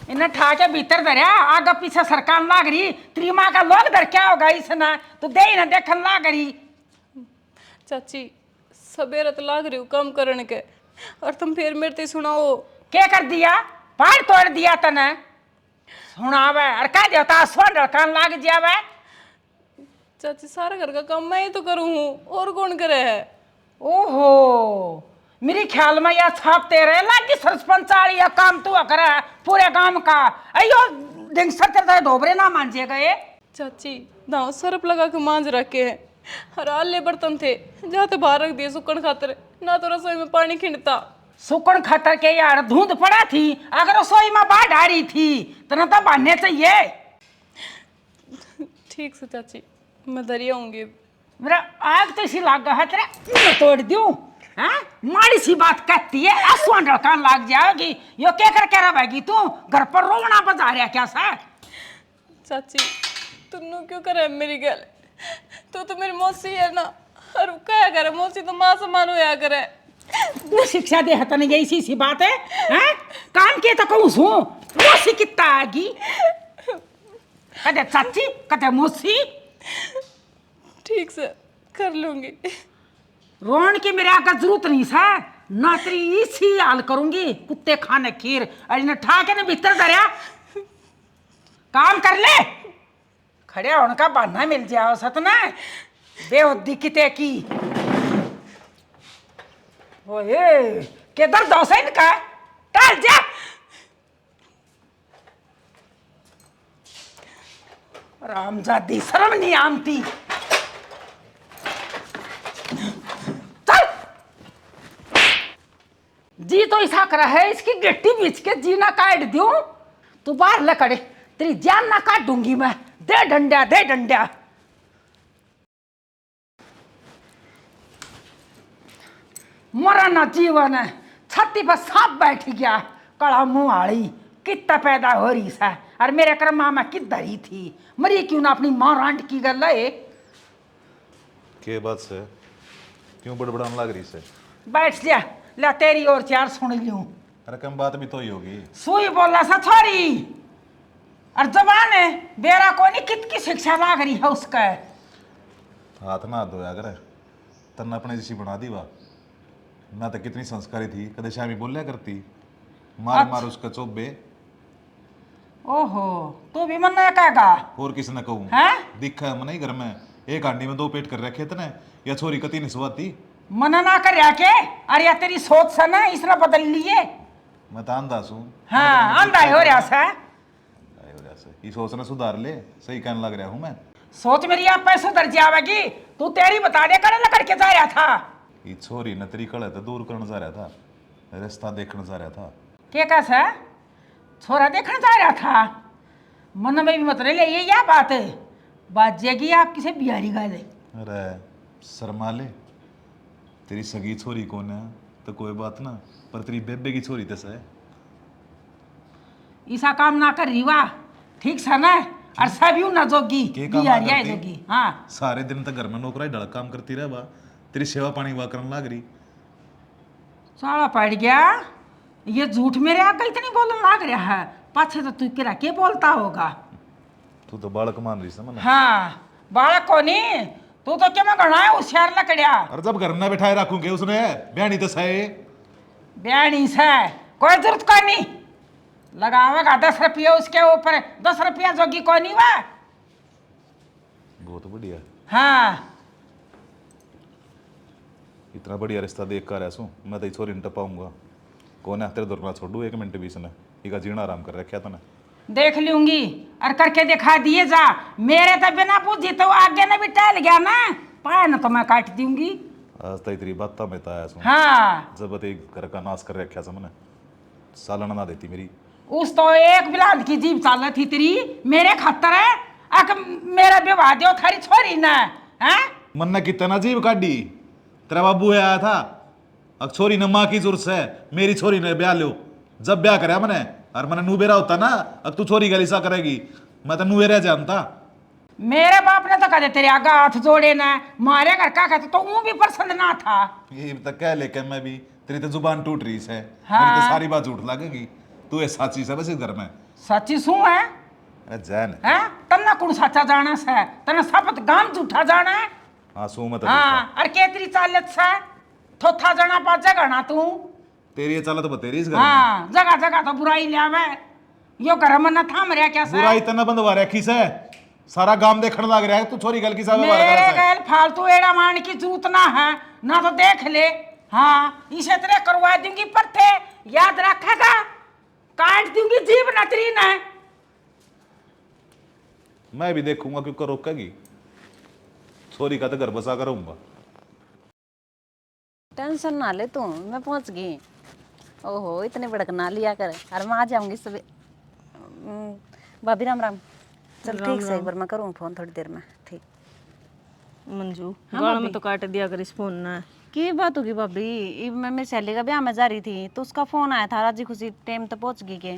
इन्हें ठा के भीतर धरिया आगे पीछे सरकार लाग रही तेरी माँ का लोग धर क्या होगा इसने तू दे ना देखन लाग रही। चाची सबेरा तो लाग रही हूँ कम करने के और तुम फिर मेरे ते सुनाओ क्या कर दिया पहाड़ तोड़ दिया तने सुनावे और कह देता सोन कान लाग जावे। चाची सारा घर का काम मैं ही तो करूँ हूँ और कौन करे है। ओहो मेरे ख्याल में यह छापते रहे लागी सरपंच वाली काम तू करे पूरे गांव का अयो दिन सत्तर ढोबरे ना मांझे गए। चाची दाव सरप लगा के मांज रखे हैं और आले बर्तन थे जाते बाहर रख दिए सुकन खातर ना तो रसोई में पानी खिंडता। सुकन खतर के यार धुंध पड़ा थी अगर रसोई में बाढ़ आ रही थी तो न तो बांधने चाहिए। ठीक से चाची मैं दरिया होंगी। मेरा आग तो इसी लाग है तेरा मैं तोड़ दूं हाँ माड़ी सी बात कहती है आसमान ढड़कान लाग जाएगी यो क्या कर कह रहा है तू घर पर रोवना बजा रहा क्या सा। चाची तुमने क्यों करे मेरी गल तो मेरी मौसी है ना और क्या करे मौसी तो माँ समान होया करे। वो शिक्षा दे हतन यही सी बात है हैं काम के तो कहूँ सू मौसी कितना आगी कदे चाची कदे मौसी। ठीक से कर लूंगी रोन की मेरे आकर जरूरत नहीं सा ना तेरी इसी हाल करूंगी कुत्ते खाने खीर अरे ठा के ने भीतर धरिया काम कर ले खड़े होने का बहाना मिल जाओ सतना बेहुद्दी किते की ओए किधर दोसन का टाल जा रामजादी शर्म नहीं आमती चल जी तो ऐसा करा है इसकी गिट्टी बीच के जी ना काट दूं तू बाहर ले करे तेरी जान ना काट दूंगी मैं दे डंडा मरा ना जीवन है छाती पर सांप बैठ गया कड़ा मुंह आड़ी कितना पैदा हो रही सा और मेरे कर मामा किधर ही थी मरी क्यों ना अपनी मां रांट की गल है के बात से क्यों बड़बड़ाने लग रही से बैठ जा ला तेरी और चार सुन लूं। अरे कम बात भी तो ही होगी सुई बोला सा छोरी और जबान है बेरा को नहीं कितकी शिक्षा लाग रही है उसका हाथ ना धोया करे तन्ना अपने जैसी बना दी वाह मैं तो कितनी संस्कारी थी कदे शामी बोलिया करती मार मार उसका चोबे। ओहो तू भी मन ना कहेगा और किसी ने कहूँ हैं दिखा है नहीं घर में एक हांडी में 2 पेट कर रखे थे या छोरी कती नहीं सुहाती मना ना कर रहा के अरे या तेरी सोच से ना इसने बदल लिए मैं तो अंदाज हूँ। हाँ अंधा हो रहा सा ये सोचना सुधार ले सही कहने लग रहा हूँ मैं। सोच मेरी आप पैसे दर जावेगी तू तेरी बता दे कर लकड़ के जा रहा था ये छोरी न तेरी कड़ा था दूर करने जा रहा था रास्ता देखने जा रहा था क्या कैसा छोरा देखने जा रहा था मन में भी मत ले ये क्या बात है बात जेगी आप किसे बिहारी गा दे। अरे शर्मा ले तेरी सगी छोरी कौन है तो कोई बात ना पर तेरी बेबे की छोरी तस है ऐसा काम ना कर रही वाह ठीक सा ना और सब यूं ना जोगी के काम बिहारी ना है करती? जोगी हाँ सारे दिन तक घर में नौकराई ढड़क काम करती रह बा तेरी सेवा पानी हुआ करने लग रही साला पड़ गया ये झूठ मेरे आगे इतनी बोलने लग रहा है पाछे तो तू किरा के बोलता होगा। तू तो बालक मान रही समझ हाँ बालक को नहीं तू तो क्या मैं घना है होशियार लकड़िया और जब घर में बिठाए रखूंगे उसने बयानी तो सही बयानी से कोई जरूरत कोई नहीं लगावेगा 10 रुपया उसके ऊपर 10 रुपया जोगी कोई नहीं हुआ। बहुत बढ़िया हाँ इतना बढ़िया रिश्ता देख कर ऐसू मैं तो छोरी नहीं टपाऊंगा कौन है तेरे दुर्गा छोड़ू 1 मिनट भी इसने इका जीना आराम कर रखा तूने देख लूंगी और करके दिखा दिए जा मेरे तो बिना पूछी तो आगे न भी टहल गया ना पाया ना तो मैं काट दूंगी। आज तक तेरी बात में तो आया सू हाँ जब ते घर का नाश कर रखा समने सालन ना देती मेरी उस तो एक बिलाद की जीप चाल थी तेरी मेरे खतर है अक मेरा विवाह दो थारी छोरी ना है मन ने कितना जीव काटी तेरा बाबू है आया था अब छोरी ने माँ की जरूरत है मेरी छोरी ने ब्याह लो जब ब्याह करे मैंने और मैंने नुबेरा होता ना अब तू छोरी का लिसा करेगी मैं तो नुबेरा जानता मेरे बाप ने तो कहे तेरे आगे हाथ जोड़े ना मारे घर का कहते तो वो भी पसंद ना था। ये तो कह लेकर मैं भी तेरी तो जुबान टूट रही है हाँ। मेरी तो सारी बात झूठ लगेगी तू ये साची से बस इस घर में सच्ची सू है अरे जैन हैं तन्ना कौन सच्चा जाना से तना सपत गाम झूठा जाना है हाँ सू मत हाँ और केतरी चालत से थोथा जाना पा जगह ना तू तेरी ये चालत बतेरी इस घर में हाँ जगह जगह तो बुराई लावे यो घर में न थाम रहा क्या से बुराई तना बंदवा रखी से सारा गांव देखने लग रहा है तू छोरी गल की साहब मेरे गैल फालतू एड़ा मारने की जरूरत ना है ना तो देख ले हाँ इसे तेरे करवा दूंगी पर थे याद रखेगा काट दूंगी जीभ नतरी ना मैं भी देखूंगा क्यों रोकेगी छोरी का तो घर बसा करूंगा टेंशन ना ले तू, मैं पहुंच गई। ओहो इतने बड़क ना लिया कर, अरे मैं आ जाऊंगी सुबह। भाभी राम राम। चल ठीक से एक बार मैं करूँ फोन थोड़ी देर में। ठीक मंजू गाल में तो काट दिया कर इस फोन ना। की बात होगी भाभी, मैं मेरी सहेली का ब्याह में जा रही थी तो उसका फोन आया था, राजी खुशी टाइम तो पहुंच गई के।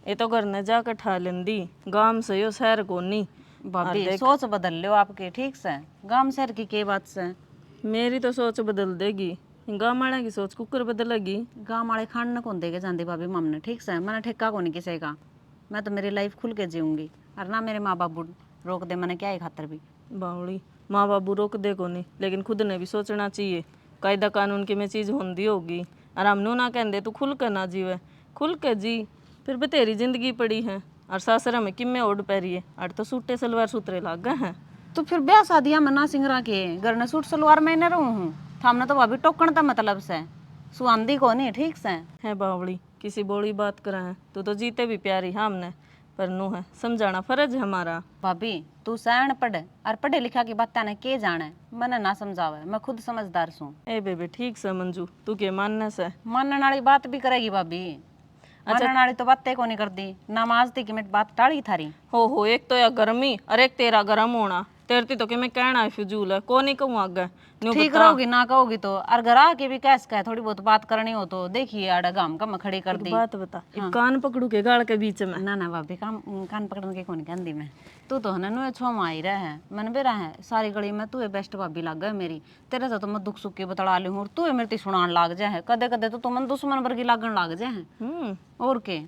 ये तो घर ने जाकर ठा लेंदी गांव से यो शहर को नहीं। भाभी सोच बदल लो आपके, ठीक से गांव शहर की बात से। मेरी तो सोच बदल देगी, गांव वाले की सोच कुकर बदलेगी। गांव वाले खान कौन देके जाते भाभी मामने, ठीक से मैंने ठेका को नहीं किसी का। मैं तो मेरी लाइफ खुल के जीऊंगी और ना मेरे माँ बाबू रोक दे मैंने क्या है खातर भी। बावड़ी माँ बाबू रोक दे को नहीं, लेकिन खुद ने भी सोचना चाहिए कायदा कानून की में चीज़ होंदी होगी। और हमनू ना कहते तू खुल कर ना जीवे, खुल के जी फिर बतेरी जिंदगी पड़ी है। और सासरा में किम्मे ओढ़ पैरी है, और तो सूटे सलवार सूत्रे लाग गए हैं। तो फिर ब्याह शादियां में ना सिंगरा के घर ने सूट सलवार में न रहूं हूँ, थामने तो भाभी टोकन था मतलब से सुआंदी को नहीं, ठीक से है बावड़ी किसी बोली बात करा है तो जीते भी प्यारी हमने, पर नू है समझाना फर्ज है हमारा। भाभी तू सैन पढ़ और पढ़े लिखा की बात ने के जाने, मैंने ना समझावे, मैं खुद समझदार सू। ए बेबे ठीक से मंजू तू के मानने से मानने वाली बात भी करेगी भाभी, मानने वाली तो बातें को नहीं करती। नमाज थी कि मैं बात टाड़ी थारी। हो एक तो या गर्मी और एक तेरा गर्म होना, तेरती तो कि मैं कहना है फिजूल है को नहीं कहूँ आगे। ठीक रहोगी ना कहोगी तो, और घर आके भी कैस कहे थोड़ी बहुत बात करनी हो तो देखिए आड़ा गाम का मैं खड़ी कर दी। बात बता कान पकड़ू के गाल के बीच में। ना ना भाभी कान पकड़ने के कौन कहती मैं, तू तो है ना छो आई रहा है मैंने बेरा है सारी गली में तू बेस्ट भाभी लग गए मेरी। तेरे से तो मैं दुख सुख के बतला ली हूँ और तू मेरी सुनान लाग जाए, कदे कदे तो मन दुश्मन वर्गी लागन लाग जाए। और के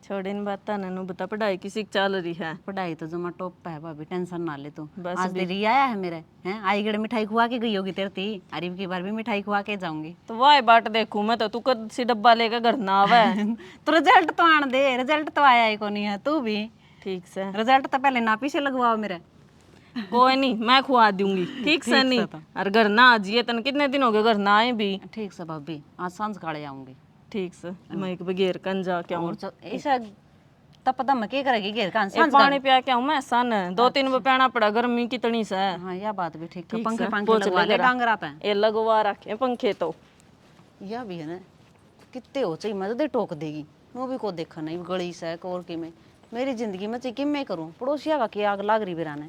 छोड़ इन बातें ननू बता पढ़ाई की सीख चल रही है। पढ़ाई तो जमा टॉप पे है भाभी, टेंशन ना ले तू। बस आज तेरी आया है मेरे हैं आई गड़ मिठाई खुआ के गई होगी तेरती, अरीब की बार भी मिठाई खुआ के जाऊंगी। तो वाह बाट देखूं मैं तो तू कद सी डब्बा लेकर घर ना आवे। तो रिजल्ट तो आन दे, रिजल्ट तो आया ही को नहीं है, तू भी ठीक से रिजल्ट तो पहले ना पीछे लगवाओ मेरे। कोई नहीं मैं खुआ दूंगी ठीक से नहीं। और घर ना आजिए तन कितने दिन हो गए घर ना आए भी। ठीक से भाभी आज सांझ काले आऊंगी। ठीक से मैं एक बगैर कन जा के आऊं। ऐसा तपदम के करेगी घेर कान एक पानी पिया के आऊं मैं सन 2-3 बार पीना पड़ा गर्मी कितनी से। हाँ यह बात भी ठीक है, ठीक पंखे से, पंखे पोंछ लगवा ले लगेरा। डांगरा पे। ये लगवा रखे पंखे तो यह भी है ना कितने हो चाहिए मदद टोक देगी, वो भी को देखा नहीं गली से और की में मेरी जिंदगी में चाहिए कि मैं करूं, पड़ोसिया का क्या आग लाग रही बिराने।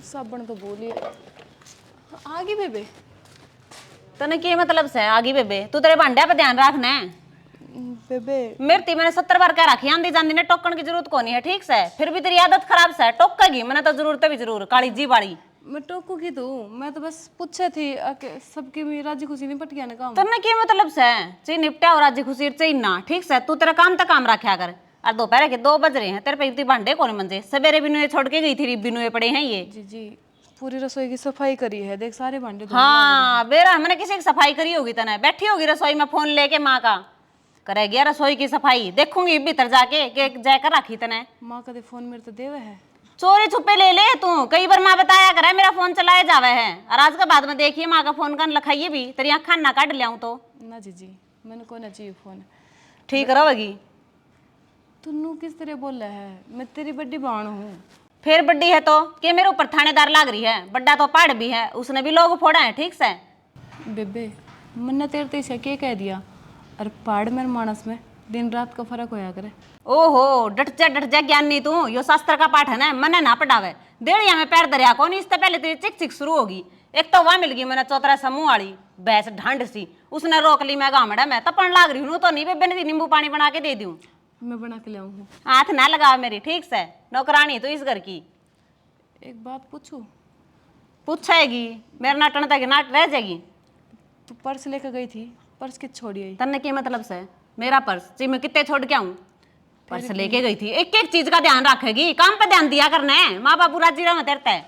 साबण तो बोलिए आगे बेबे तने के मतलब से आगे बेबे, तू तेरे भांडे पे ध्यान रखना है बेबे। मेरी मैंने 70 बार कह रखी आंधी जांदी ने टोकन की जरूरत को नहीं है, ठीक से फिर भी तेरी आदत खराब से टोकेगी, मैंने तो जरूरत भी जरूर काली जी वाली। मैं टोकू की तू मैं तो बस पूछे थी सबकी भी राजी खुशी नहीं पट गया ना काम। तने के मतलब से ची निपटा और राजी खुशी चाहिए ना, ठीक से तू तेरा काम तक काम रखा कर। और दोपहर के 2 बज रहे हैं तेरे पे इतनी भांडे कौन मंजे, सवेरे बिनुए छोड़ के गई थी बिनुए पड़े हैं ये। जी जी पूरी रसोई की सफाई करी है, देख सारे भांडे हाँ बेरा मैंने किसी की सफाई करी होगी, तने बैठी होगी रसोई में फोन लेके माँ का करेगी रसोई की सफाई, देखूंगी भीतर जाके के जाकर रखी तने। माँ कदे फोन मेरे तो देवे है, चोरी छुपे ले ले तू, कई बार माँ बताया करे मेरा फोन चलाए जावे है, और आज के बाद में देखिए माँ का फोन का लखाइए भी तेरी आँखा ना काट लियाऊं तो ना जी मैंने को ना चाहिए फोन। ठीक रहेगी। तुन्नू किस तरह बोल रहा है, मैं तेरी बड़ी बहन हूँ। फिर बड्डी है तो कि मेरे ऊपर थानेदार लाग रही है, बड्डा तो पहाड़ भी है, उसने भी लोग फोड़ा है, ठीक से बेबे मैंने तेरे से क्या कह दिया, और पहाड़ में मानस में दिन रात का फर्क होया करे। ओहो डट जा ज्ञानी तू, यो शास्त्र का पाठ है ना, मने ना पढ़ावे देड़िया में पैर दरिया को नहीं, इससे पहले तेरी चिक चिक शुरू होगी। एक तो वहां मिल गई मैंने चौतरा समूह वाली भैंस ढंड सी, उसने रोक ली मैं गामड़ा में तपन लाग रही हूँ तो नहीं बेबे ने नींबू पानी बना के दे दूं, मैं बना के ले आऊँ। हाथ ना लगाओ मेरी, ठीक से नौकरानी तो इस घर की। एक बात पूछूं, पूछेगी मेरे नाटन तक नाट रह जाएगी। तू पर्स लेकर गई थी पर्स कित छोड़ी आई? तन्ने के मतलब से मेरा पर्स जी मैं कितने छोड़ के आऊं? पर्स लेके गई थी, एक एक चीज का ध्यान रखेगी, काम पे ध्यान दिया करना है, माँ बाप राजी रहा तेरते है।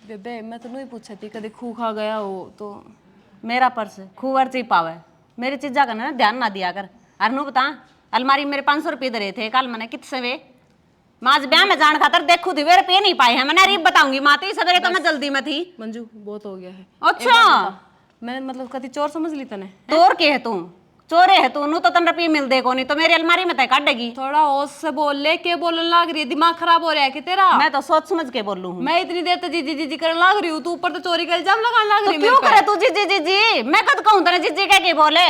बेबे मैं तो नहीं पूछा थी कभी खू खा गया हो तो। मेरा पर्स खूवर ची पावे, मेरी चीजा का ना ध्यान ना दिया कर। अरनू बता, अलमारी में मेरे 500 रुपये धरे थे कल, मैंने कितने वे माज ब्याह में जान खातर देखू थी, वे रुपये नहीं पाए हैं। मैंने अरीब बताऊंगी माती सवेरे तो मैं जल्दी में थी। मंजू बहुत हो गया है। अच्छा मैं मतलब कभी चोर समझ ली तने? तोर के है तू, चोरे है तू, नू तो 3 रुपये मिल दे को नहीं तो मेरी अलमारी में तय काटेगी। थोड़ा होश से बोल ले, के बोलने लाग रही है? दिमाग खराब हो रहा है कि तेरा? मैं तो सोच समझ के बोलू हूँ। मैं इतनी देर तक जीजी जीजी करने लाग रही हूँ, तू ऊपर तो चोरी का इल्जाम लगाने लाग तो रही है क्यों मेरे पे। करे तू जी जी जी जी? मैं कद कहूँ तेरे जी जी कह के बोले?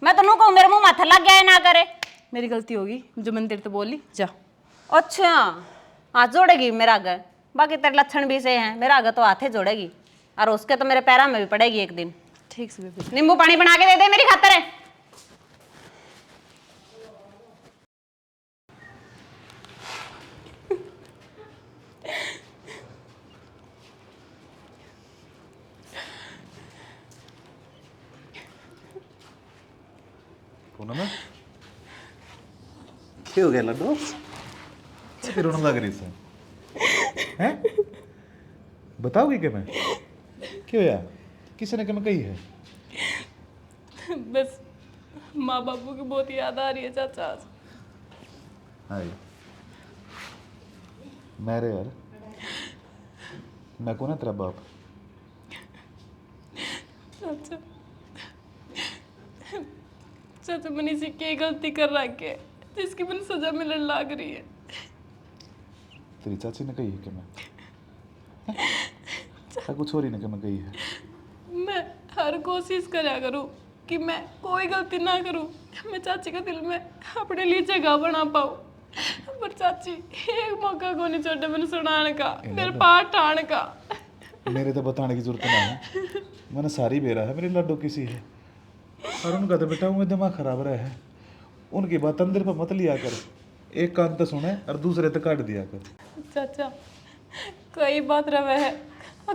मैं तो नू कहूँ मेरे मुंह माथा लग गया है ना करे। मेरी गलती होगी जो मैंने तेरे तो बोली। जा अच्छा हाथ जोड़ेगी मेरा आगे, बाकी तेरे लक्षण भी से हैं, मेरा आगे तो हाथे जोड़ेगी और उसके तो मेरे पैरा में भी पड़ेगी एक दिन। ठीक से बेबे। नींबू पानी बना के दे दे मेरी खातर है। पूनम क्या हो गया लड्डू? क्या रोने लग रही है? हैं? बताओगी क्या मैं? क्यों यार? किसी ने क्या मैं कही है? बस माँ बापू की बहुत याद आ रही है चाचा आज। हाय मेरे यार, मैं कौन है तेरा बाप? चाचा चाचा मैंने इसी की गलती कर रखी है जिसकी मैंने सजा मिलने लाग रही है। तेरी चाची ने कही है कि मैं कुछ और ही ने कि मैं कही है? मैं हर कोशिश करा करूँ कि मैं कोई गलती ना करूँ, मैं चाची का दिल में अपने लिए जगह बना पाऊँ, पर चाची एक मौका को नहीं छोड़े मैंने सुनाने का, मेरे पाठ आने का। मेरे तो बताने की जरूरत ना है, मैंने सारी बेरा है मेरी लड्डू किसी है। और उनका तो बेटा उनका दिमाग खराब रहा है, उनकी बात अंदर पर मत लिया कर, एक कान तो सुने और दूसरे तो काट दिया कर। चाचा कई बात रवे है,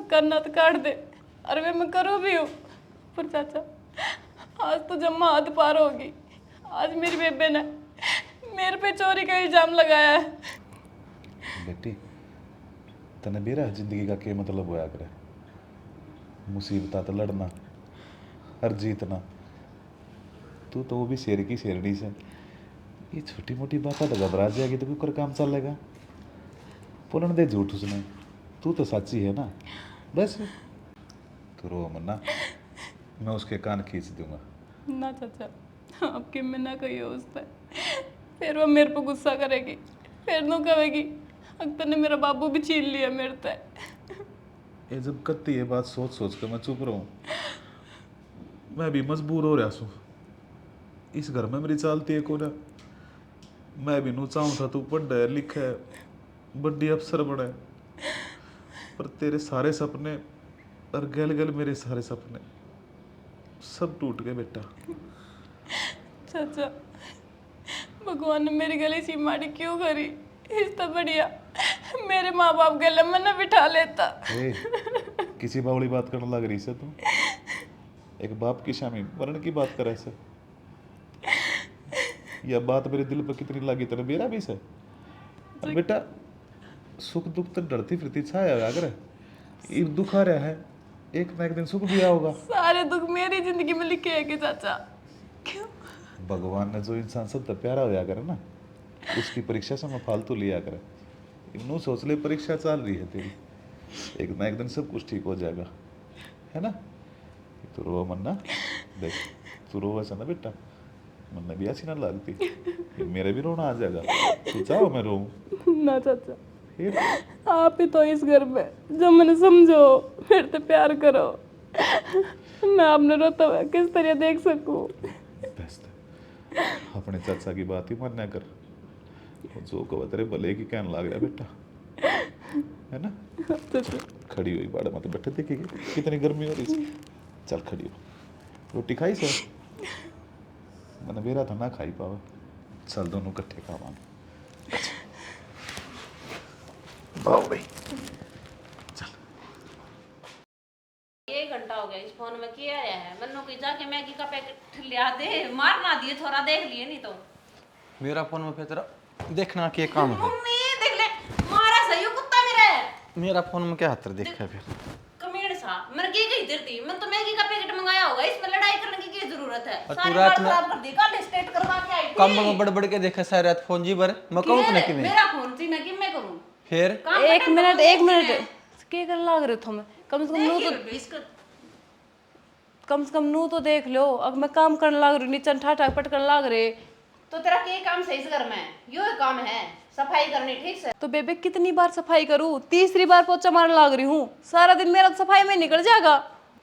करना तो काट दे, और मैं करूँ भी हूँ, पर चाचा आज तो जम्मा हद पार होगी। आज मेरी बेबे ने मेरे पे चोरी का इल्जाम लगाया है। बेटी तने बेरा जिंदगी का क्या मतलब होया करे? मुसीबत तो लड़ना और जीतना, तू तो वो भी शेर की शेरनी से, ये छोटी मोटी बातें तो घबरा जाएगी तो क्यों काम चलेगा? बोलन दे झूठ उसने, तू तो सच्ची है ना, बस तो रो मन्ना, मैं उसके कान खींच दूंगा। ना चाचा आपकी मैं ना कही उस पर, फिर वो मेरे पे गुस्सा करेगी, फिर नो कहेगी अख्तर ने मेरा बाबू भी छीन लिया मेरे से। ये जब करती है बात सोच सोच कर मैं चुप रहूं, मैं भी मजबूर हो रहा हूँ। इस घर में मेरी चालती है कोना, मैं भी नू चाहूँ था तू पढ़ है लिखा है बड़ी अफसर बने, पर तेरे सारे सपने और गल गल मेरे सारे सपने सब टूट गए बेटा। चाचा भगवान ने मेरी गले सी माड़ी क्यों करी? इससे बढ़िया मेरे माँ बाप गले में न बिठा लेता। किसी बावली बात करने लग रही से तू? एक बाप की शामी मरण की बात करे से? यह बात मेरे दिल पर कितनी लगी तेरे मेरा भी से? और बेटा सुख दुख तो डरती फिरती छाया अगर ये दुख आ रहा है, एक ना एक दिन सुख भी होगा। सारे दुख मेरी जिंदगी में लिखे है कि चाचा क्यों? भगवान ने जो इंसान सबसे प्यारा होया करे ना, उसकी परीक्षा से मैं फालतू लिया करे। इन्हों सोच ले परीक्षा चल रही है तेरी, एक ना एक दिन सब कुछ ठीक हो जाएगा, है ना? तू रो मन्ना, देख तू रो वैसा ना बेटा, मन्ना भी ऐसी ना लगती, मेरे भी रोना आ जाएगा। तू चाहो मैं रोऊं? ना चाचा फिर आप ही तो इस घर में जो मैंने समझो फिर तो प्यार करो, मैं आपने रोता हुआ किस तरह देख सकूं? बेस्ट अपने चाचा की बात ही मान्या कर, जो कहो तेरे भले की कहने लग रहा बेटा, है ना? चाचा खड़ी हुई बाड़ा मत बैठे, देखेगी कितनी गर्मी हो रही है। चल खड़ी हो, रोटी खाई सो? मैंने बेरा था ना खाई पावा, चल दोनों इकट्ठे खावांगे। भाई ये घंटा हो गया गया इस फोन में? किया है मन्नू की जाके मैगी का पैकेट लिया दे, मार ना दिए थोड़ा देख लिए नहीं तो। मेरा फोन में फिर तेरा देखना क्या काम है? मम्मी देख ले, मारा सही हो कुत्ता मेरा। मेरा फोन में क्या हतर देखा है फिर? कमीड़ सा मर गई गई धरती। मैं तो मैगी का पैकेट मंगाया होगा, इसमें लड़ाई करने की क्या जरूरत है? और तू सारी रात बात में- खराब कर दी, कल स्टेट करवा के आई थी। कम में बड़ के देखा सारे रात फोन जी बर मैं कहूं अपने कि मैं मेरा फोन थी, मैं कि मैं करूं फिर काम? एक मिनट के कर लाग रहे थे मैं? कम से कम नू तो नू तो देख लो। अब मैं काम करने लाग रही, नीचे ठाठा पटकन लाग रहे। तो तेरा के काम सही से घर में यो काम है, सफाई करनी ठीक से। तो बेबे कितनी बार सफाई करूं? तीसरी बार पोछा मारने लाग रही हूँ। सारा दिन मेरा तो सफाई में निकल जाएगा।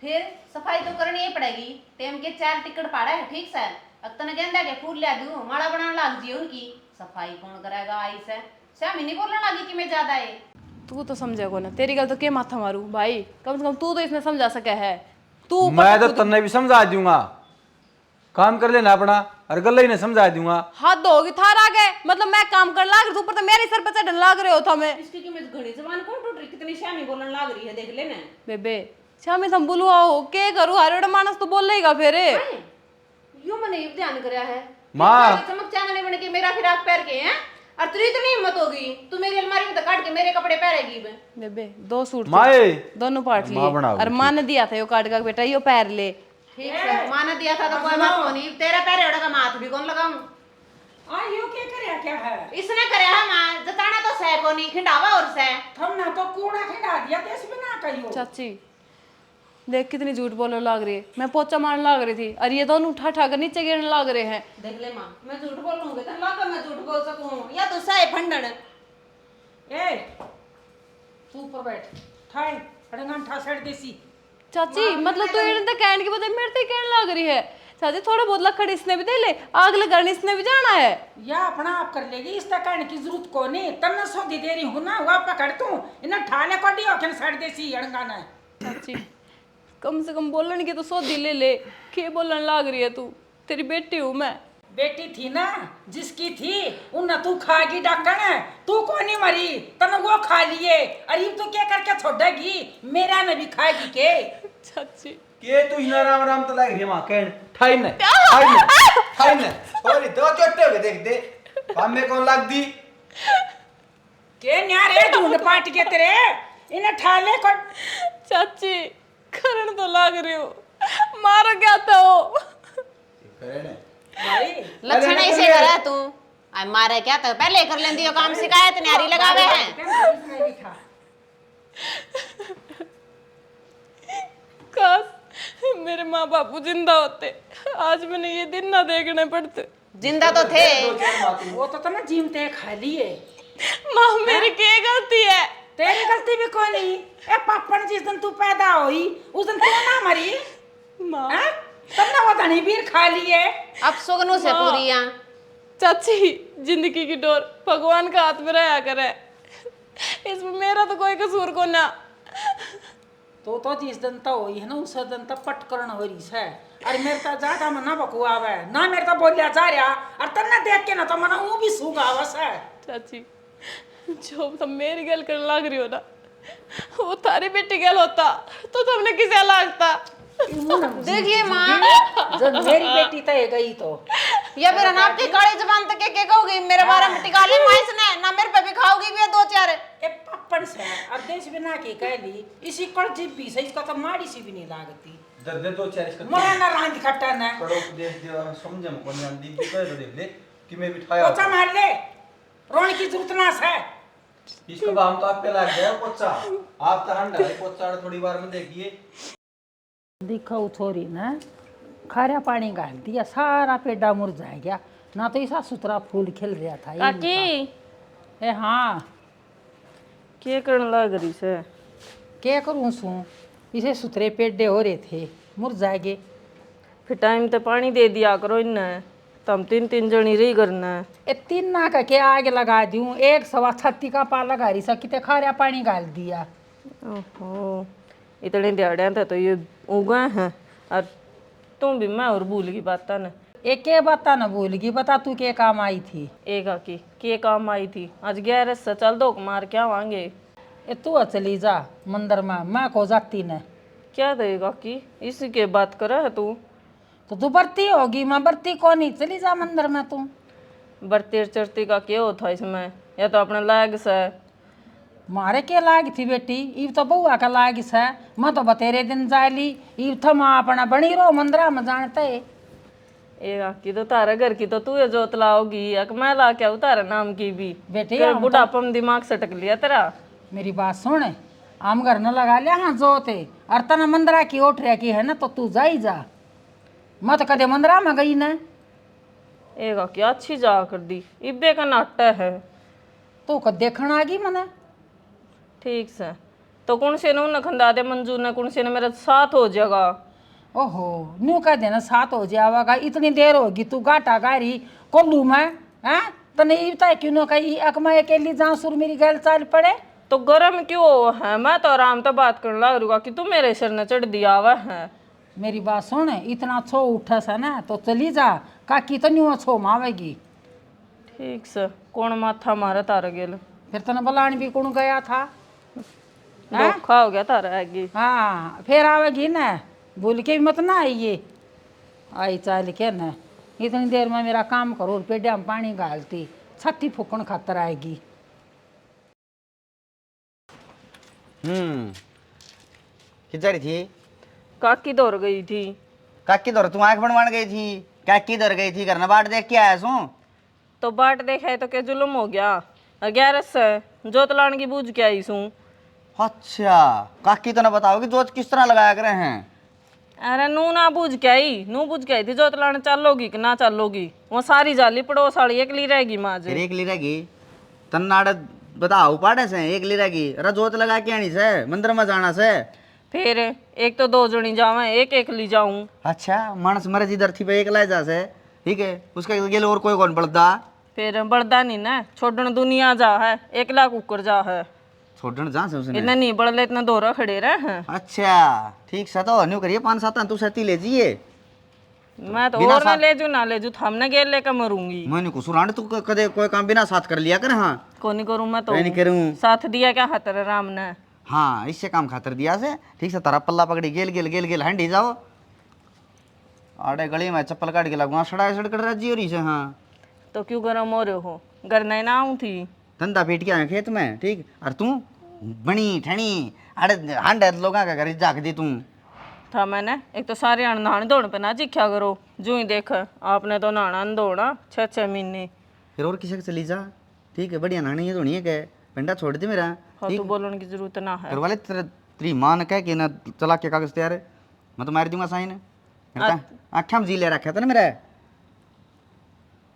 फिर सफाई तो करनी ही पड़ेगी। टेम के 4 टिकट पाड़ा है ठीक से। अब तने गेंदा के फूल ले दूं, माला बनाने लाग जी उनकी। सफाई कौन करेगा आई से? शामी नहीं बोलने लगी कि मैं ज्यादा है। तू तो समझेगा ना, तेरी गल तो के माथा मारू भाई? कम से कम तू तो इसमें समझा सका है। तू मैं तो तन्ने भी समझा दूंगा, काम कर लेना अपना, और गल ही नहीं समझा दूंगा। हाथ धोगी थार आ गए, मतलब मैं काम कर लाग रही, ऊपर तो मेरे सर पे चढ़ने लाग रहे हो था मैं। इसकी कि मैं घड़ी जबान कौन टूट रही, कितनी शामी बोलने लाग रही है देख लेना। बेबे शामी तुम बुलवा हो के करूँ? हर मानस तो बोल लेगा फिर। यो मैंने ये ध्यान कराया है। माँ। चमक चांदने बन के मेरा फिराक पहन के हैं, और तेरी इतनी हिम्मत होगी तू मेरी अलमारी में तो काट के मेरे कपड़े पहनेगी बे। बेबे 2 सूट थे, माए दोनों पार्ट लिए, माँ बनाओ और माँ ने दिया था यो काट का बेटा यो पैर ले। ठीक है, माँ ने दिया था तो कोई बात नहीं। तेरा पैर एड़ा का माथ भी कौन लगाऊं? आ यो के करया क्या है? इसने करे है माँ, जताना तो सह को नहीं, खिंडावा और सह। हम ना तो कूड़ा खिला दिया देश में ना कहियो। चाची देख कितनी झूठ बोलने लग रही है। मैं पोछा मारने लग रही थी और ये दोनों उठा उठा कर नीचे गिरने लग रहे हैं। देख ले माँ, मैं झूठ बोलूंगी तो लाकर मैं झूठ बोल सकूं या तो सह फंडन। ए तू ऊपर बैठ, ठाई अड़ंगन ठा सड़ देसी। चाची मतलब तो इन्हें तो कहने के बदले मेरे से कहने लग रही है। चाची थोड़ा बहुत लकड़ इसने भी दे ले, आग लगाने इसने भी जाना है। या अपना आप कर लेगी, इसका कहने की जरूरत को नहीं। तन्ना सौदी दे रही हूं ना, हुआ पकड़ तू इन्हें ठाले कोडी होके सड़ देसी अड़ंगाना। चाची कम से कम बोलने की तो सौदी ले ले, के बोलने लग रही है तू? तेरी बेटी हूँ मैं। बेटी थी ना जिसकी थी उन तू खागी डाकण, तू को नहीं मरी तन वो खा लिए। अरे तू क्या करके छोड़ेगी, मेरा ने भी खाएगी के। चाची के तू हिना राम राम तो लग रही है मां कहन ठाई ने सॉरी दो चोटे हो देख दे काम में कौन लग दी के न्यारे ढूंढ पाट के तेरे इन्हें ठाले को। चाची करण तो लग रही हो, मारो क्या था वो? करे ने भाई लक्षण ऐसे करा तू। आई मारे क्या तो पहले कर लेंदी हो काम, शिकायत न्यारी लगावे हैं। काश मेरे माँ बापू जिंदा होते, आज मैंने ये दिन ना देखने पड़ते। जिंदा तो थे। वो तो ना जीमते खा लिए। माँ मेरी क्या गलती है? तेरी गलती भी कोई नहीं। ए पापन जिस दिन तू पैदा हुई उस दिन तू ना मरी। माँ हैं? तब ना वो धनी बीर खा लिए। अब सुगनू से पूरी यहाँ। चाची जिंदगी की डोर भगवान का हाथ में रहा करे, इसमें मेरा तो कोई कसूर को ना। तो जिस दिन तो हुई है ना उस दिन तो पटकरण हो रही है। अरे मेरे तो ज्यादा मन ना बकुआव है ना, मेरे तो बोलिया जा रहा और तब ना देख के ना तो मना वो भी सूगा आवस है। चाची जो तुम मेरी गल करने लग रही हो ना, वो थारी बेटी गल होता तो तुमने किसे लागता? देखिए माँ, जब मेरी बेटी तो है गई तो या फिर अनाप की काली जबान तक के कहोगी मेरे बारे में टिका ली माँ इसने ना, मेरे पे भी खाओगी भी 2-4। ए पप्पन से और देश बिना की कह ली इसी कड़ जीप भी सही, इसका तो माड़ी सी भी नहीं लागती। दे दो चार इसका मरा ना रांध खट्टा ना कड़ो देश देवा समझे हम कोन दी भी कह तो देख ले कि मैं बिठाया पोचा मार ले, रोने की जरूरत ना है। इसका बाम तो आप पे लग गया पोचा, आप तो हंडा है पोचा थोड़ी बार में देखिए दिखाओ छोरी ना खारा पानी डाल दिया, सारा पेड़ा मुरझा गया ना, तो ऐसा सुतरा फूल खिल रहा था। काकी ए हाँ क्या करने लग रही से? क्या करूँ सू, इसे सुतरे पेड़े हो रहे थे मुरझा गए। फिर टाइम तो पानी दे दिया करो इन्हें, तम 3-3 जनी रही करना है। ए 3 ना का के आगे लगा दूं, 1-1.5 का पा लगा रही सा किते खारा पानी डाल दिया। ओहो इतने दिहाड़िया थे तो ये उगा हैं, और तुम भी मैं और भूल गई बात न। एक के बता न भूल गई, बता तू के काम आई थी? एक आकी के काम आई थी आज 11 से चल दो मार क्या आवांगे। ए तू चली जा मंदिर में, मैं को जाती न। क्या देगा कि इसी के बात कर है तू? तो तू बरती होगी, मैं बरती कौन नहीं, चली जा मंदिर में तू। बरती चढ़ती का क्या होता इसमें? या तो अपने लायक से। मारे के लाग थी बेटी, इब तो बउआ का लाग से। मैं तो बतेरे दिन जाली, इब तो माँ अपना बनी रहो मंदिरा में जानते। ए आकी तो तारा घर की तो तू ये जोत लाओगी, अक मैं ला के आऊं तारा नाम की भी। बेटी, तेरे हम तो- बुढ़ापा में दिमाग सटक लिया तेरा। मेरी बात सुन, आम घर न लगा लिया हाँ जोते, और तना मंदिरा की ओठ रखी है ना, तो तू जा ही जा। मैं तो कदे मंदिरा में गई ना। एक आकी अच्छी जा कर दी, इब्बे का नाट्य है। तू को देखना आ गई मने। ठीक से तो कौन से न खंदा दे मंजूर ने, कौन से ने मेरा साथ हो जाएगा। ओहो, न्यू कह देना साथ हो जाएगा, इतनी देर होगी तू गाटा गारी कोल्लू में हैं? तने इबता क्यों न कही अकमा अकेली जाऊं सुर मेरी गैल चाल पड़े। तो गरम क्यों है? मैं तो आराम तो बात करने लग रूंगा कि तू मेरे सिर ने चढ़ दिया हुआ है। मेरी बात सुन, इतना छो उठा सा ना तो चली जा, काकी तो न्यू छो मावेगी। ठीक से कौन माथा मारा तारा गेल? फिर तने बुलाने भी कौन गया था? धोखा हो गया तारा आगे। हाँ फिर आवेगी ना, भूल के भी मत ना आइए। आई चाल के ना, इतनी देर में मेरा काम करो, पेड़िया में पानी गालती, छत्ती फूकन खातर आएगी। किधर थी? काकी दौड़ गई थी। काकी दौर तू आंख बनवान गई थी? काकी दौर गई थी, घर न बाट देख के आया सू। तो बाट देखा है तो क्या जुल्म हो गया? 11 से जोत लाने की बूझ के आई सूं। अच्छा, काकी तो ना बताओ कि जोत किस तरह लगाया करे हैं। अरे नू ना बूझ के आई, नू बूझ के आई थी जोत लाने चलोगी कि ना चलोगी। वो सारी जाली पड़ोस वाली एकली रहेगी माँ फिर जे। एक ली रहेगी तन्नाड़ बताओ पाड़े से एक ली रहेगी। अरे जोत लगा के आनी से, मंदिर में जाना से। फिर एक तो 2 जनी जावे, एक एक ली जाऊं। अच्छा, मानस मरे जी धरती पे एक ला जा से, ठीक है, उसके गेल और कोई कौन बढ़ता? फिर बड़दा नहीं ना, छोड़न दुनिया जा है, 1 लाख ऊपर जा है। छोड़न जा से उसने। इतना नहीं बढ़ ले, इतना दौरा खड़े रहे हैं। अच्छा ठीक से तो न्यू करिए 5-7 तू सती ले जिए। मैं तो बिना और ना साथ- ले जू ना ले जू, हमने गेल लेकर मरूंगी। मैंने को सुरांड तू कदे कोई काम बिना साथ कर लिया कर। हाँ को नहीं करूं मैं तो। मैं नहीं करूं। साथ दिया क्या हाथ राम ने। हाँ, इससे काम खातर दिया से, ठीक से तारा पल्ला पकड़ी गेल गेल गेल गेल हंडी जाओ। आड़े गली में चप्पल काट के लगवा सड़ाई सड़कड़ राजी हो रही से। हाँ तो क्यों गरम हो रहे हो? घर नहीं ना आऊं थी। धंधा पीट के आए खेत में, ठीक। और तू बनी ठणी अरे हंड लोगों का घर जाक दी तू। था मैंने एक तो सारे नहाने धोने पे ना चिख्या करो। जो ही देख आपने तो नहाना धोना 6-6 महीने। फिर और किसी के चली जा, ठीक है, बढ़िया नहानी है धोनी है के पिंडा छोड़ दे मेरा। हाँ तो बोलने की जरूरत ना है। घर वाले तेरी माँ ने कह के ना चला के कागज तैयार है, मैं तो मार दूंगा साइन। आख्या में जी ले रखा था ना मेरा।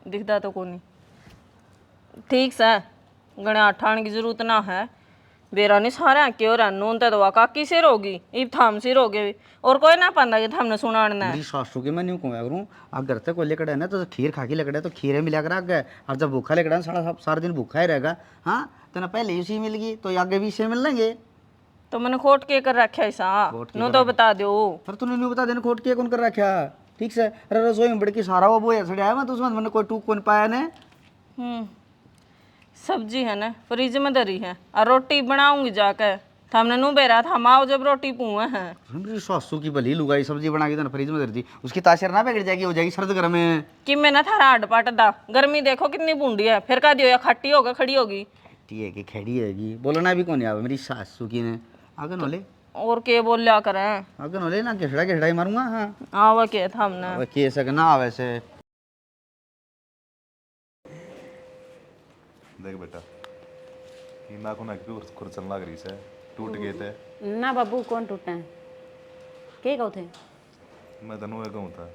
दिखता तो कोनी। ठीक से गणे ठाण की जरूरत ना है। बेरा नहीं सारे क्यों नून तो दवा काकी सिर होगी, इब थाम सिर हो गए और कोई ना पांदा कि हमने सुनाना है। मेरी सासू के मैं न्यू कहूँ करूँ, अगर तक कोई लेकर है ना तो खीर खा के लेकर तो खीर मिला कर आगे। और जब भूखा लेकर सारा दिन भूखा ही रहेगा। हाँ तो ना पहले उसी मिल गई तो आगे भी इसे मिल लेंगे। तो मैंने खोट के कर रखा ऐसा नू तो बता दो। फिर तूने न्यू बता देना खोट के कौन कर रखा, ठीक से। अरे रसोई में बड़की सारा वो बोया सड़िया है, मैं तो उसमें मैंने कोई टूक कौन पाया ने। सब्जी है ना फ्रिज में धरी है और रोटी बनाऊंगी जाकर। हमने नू बेरा था हम आओ जब रोटी पुए हैं। मेरी सासू की भली लुगाई सब्जी बना के फ्रिज में धर दी, उसकी तासीर ना बिगड़ जाएगी, हो जाएगी सर्द गर्म में। कि मैं ना थारा हड पट दा गर्मी देखो कितनी बूंदी है। फिर का दियो या खट्टी होगा खड़ी होगी। खट्टी है कि खड़ी रहेगी, बोलना भी कौन आवे मेरी सासू की ने। आगन होले और के बोल लिया करें। आगन होले ना घेड़ा घेड़ा ही मारूंगा। हाँ आवा के था हमने। अब के सक ना आवे से। देख बेटा, ये नाखून ना क्यों खुरचन लग रही से, टूट गए थे। ना बाबू कौन टूटे हैं? के कहते थे? मैं तनु ये कहूँ था,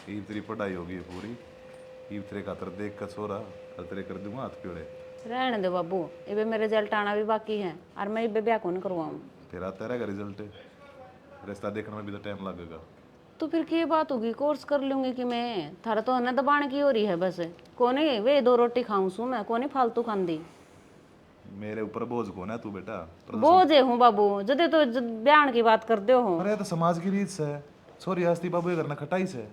ये तेरी पढ़ाई होगी पूरी, ये तेरे खातर देख कर सो रहा, और तेरे कर दूंगा हाथ पीड़े। रहने दो बाबू, इबे मेरे रिजल्ट आना भी बाकी है और मैं इबे ब्याह कौन करवाऊँ। तेरा तेरा का रिजल्ट, रिश्ता देखने में भी तो टाइम लगेगा। तो फिर की बात होगी, कोर्स कर लूंगी कि मैं। थारा तो है दबाण की हो रही है बस। कोने वे 2 रोटी खाऊं सू मैं, कोने फालतू खांदी। मेरे ऊपर बोझ कौन है तू बेटा? बोझ हूँ बाबू, जदे तो ब्याह की बात कर दो हो। अरे तो समाज की रीत से, छोरी हस्ती बाबू ये करना खटाई से।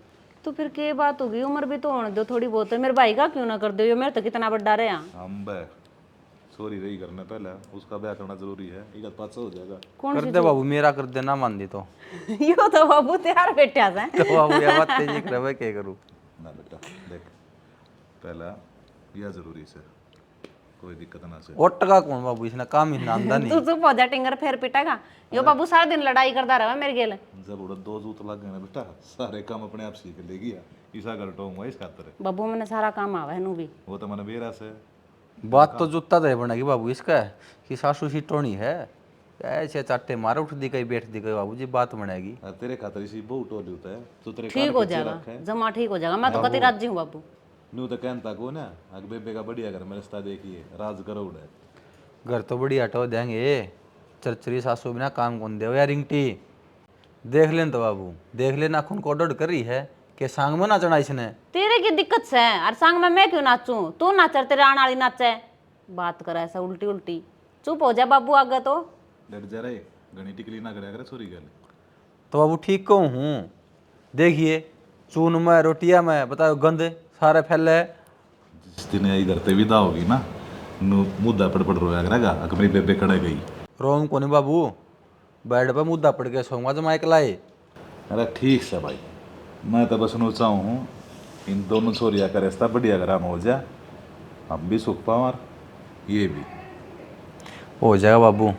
तो फिर के बात होगी, उम्र भी तो होने दो थोड़ी बहुत। मेरे भाई का क्यों ना कर दो, यो मेरे तो कितना बड़ा रहा। हम बे छोरी रही करना पहले, उसका ब्याह करना जरूरी है, ये पाछा हो जाएगा। कर दे बाबू, मेरा कर दे, ना मान दी तो यो तो बाबू तैयार बैठा है। तो बाबू ये बात तेजी करे मैं क्या करूं। ना बेटा देख, पहला यह जरूरी से, कोई दिक्कत ना से। ओटका कौन बाबू, इसने काम ही ना आंदा तू नहीं। चुप हो जा, टिंगर फिर पिटेगा। यो बाबू सारा दिन लड़ाई करता रहा मेरे गेल। जब उड़ा दो जूत लग गए ना बेटा, सारे काम अपने आप सीख लेगी। ईसा कर टोंगा इस खातर, बाबू मैंने सारा काम आवा है नू भी। वो तो मैंने बेरा से। बात तो जुत्ता दे बनेगी बाबू इसका कि सासू सी टोनी है, ऐसे चाटे मारे उठ दी गई बैठ दी गई बाबू जी, बात बनेगी। तेरे खातर इसी बहुत टोली होता है, तो तेरे ठीक हो जाएगा, जमा ठीक हो जाएगा। मैं तो कति राजी हूँ बाबू। नू तो कहता को ना, अग बेबे का बढ़िया घर में रिश्ता देखिए, राज करो उड़े। घर तो बड़ी हटो देंगे, चरचरी सासू बिना काम कौन दे यार। रिंगटी देख लेन तो बाबू, देख लेना खून को डोड कर रही है कि सांग में नाचना इसने। तेरे की दिक्कत से और संग में मैं क्यों नाचूं? तू नाचर, तेरे आने वाली नाचे। बात करे ऐसा उल्टी उल्टी। चुप हो जा बाबू, आगे तो डर जा रहे, घनी टिकली ना करे करे छोरी गल। तो बाबू ठीक कहूँ हूँ, देखिए चून में रोटियां में बताओ गंद सारे फैले। जिस दिन इधर ते विदा होगी ना, नू मुद्दा पड़ रोया करेगा, अग मेरी बेबे कड़े गई। रोम को नहीं बाबू, बेड पे मुद्दा पड़ के सोऊंगा जमा एक लाए। अरे ठीक है भाई, मैं तो बस नू चाहूँ हूँ इन दोनों छोरिया का रिश्ता बढ़िया कराम हो जाए, हम भी सुख पाओ और ये भी हो जाएगा बाबू,